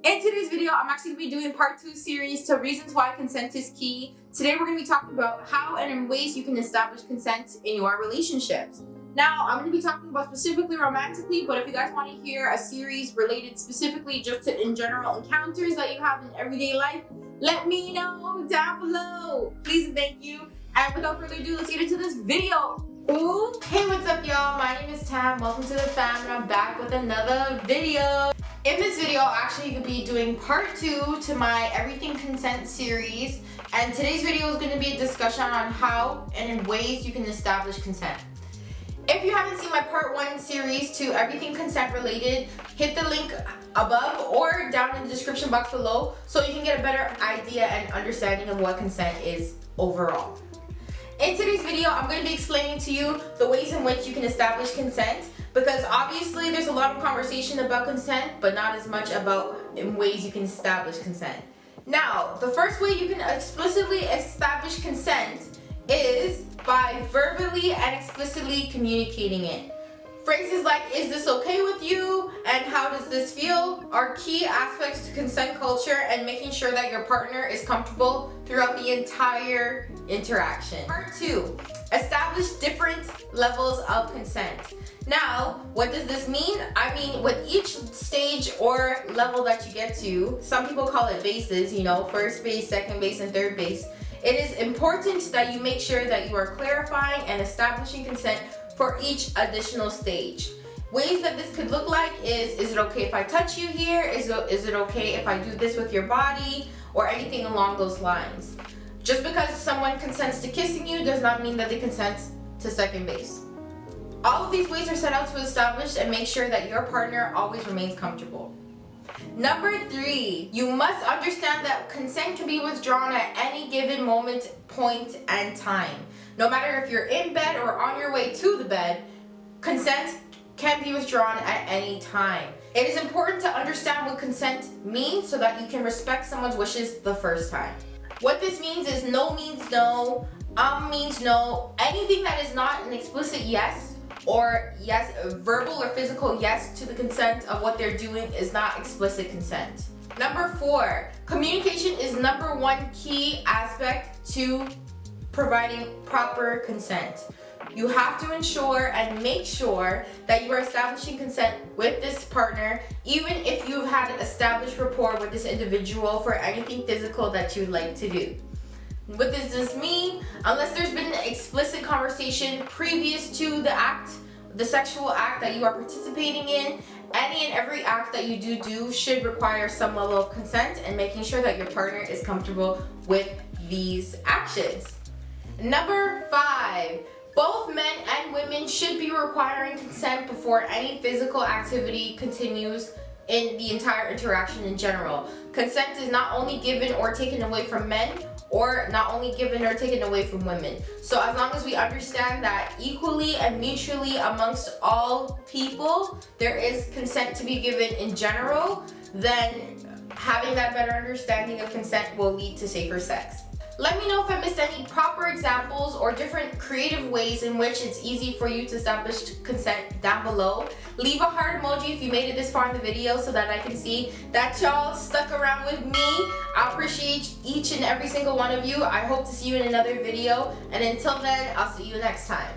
In today's video, I'm actually going to be doing part 2 series to reasons why consent is key. Today we're going to be talking about how and in ways you can establish consent in your relationships. Now, I'm going to be talking about specifically romantically, but if you guys want to hear a series related specifically just to in general encounters that you have in everyday life, let me know down below. Please and thank you. And without further ado, let's get into this video. Ooh. Hey, what's up y'all? My name is Tam. Welcome to the fam and I'm back with another video. In this video, I'll actually be doing part 2 to my Everything Consent series. And today's video is going to be a discussion on how and in ways you can establish consent. If you haven't seen my part 1 series to Everything Consent related, hit the link above or down in the description box below so you can get a better idea and understanding of what consent is overall. In today's video, I'm going to be explaining to you the ways in which you can establish consent, because obviously there's a lot of conversation about consent, but not as much about in ways you can establish consent. Now, the first way you can explicitly establish consent is by verbally and explicitly communicating it. Phrases like, is this okay with you? And how does this feel? Are key aspects to consent culture and making sure that your partner is comfortable throughout the entire interaction. Part 2, establish different levels of consent. Now, what does this mean? I mean, with each stage or level that you get to, some people call it bases, you know, first base, second base, and third base. It is important that you make sure that you are clarifying and establishing consent for each additional stage. Ways that this could look like is it okay if I touch you here? Is it okay if I do this with your body? Or anything along those lines. Just because someone consents to kissing you does not mean that they consent to second base. All of these ways are set out to establish and make sure that your partner always remains comfortable. Number 3, you must understand that consent can be withdrawn at any given moment, point, and time. No matter if you're in bed or on your way to the bed, consent can be withdrawn at any time. It is important to understand what consent means so that you can respect someone's wishes the first time. What this means is no means no, means no. Anything that is not an explicit yes, or yes, verbal or physical yes to the consent of what they're doing is not explicit consent. Number 4, communication is number 1 key aspect to providing proper consent. You have to ensure and make sure that you are establishing consent with this partner, even if you've had established rapport with this individual for anything physical that you'd like to do. What does this mean? Unless there's been an explicit conversation previous to the act, the sexual act that you are participating in, any and every act that you do should require some level of consent and making sure that your partner is comfortable with these actions. Number 5, both men and women should be requiring consent before any physical activity continues in the entire interaction in general. Consent is not only given or taken away from men, or not only given or taken away from women. So as long as we understand that equally and mutually amongst all people, there is consent to be given in general, then having that better understanding of consent will lead to safer sex. Let me know if I missed any proper examples or different creative ways in which it's easy for you to establish consent down below. Leave a heart emoji if you made it this far in the video so that I can see that y'all stuck around with me. I appreciate each and every single one of you. I hope to see you in another video, and until then, I'll see you next time.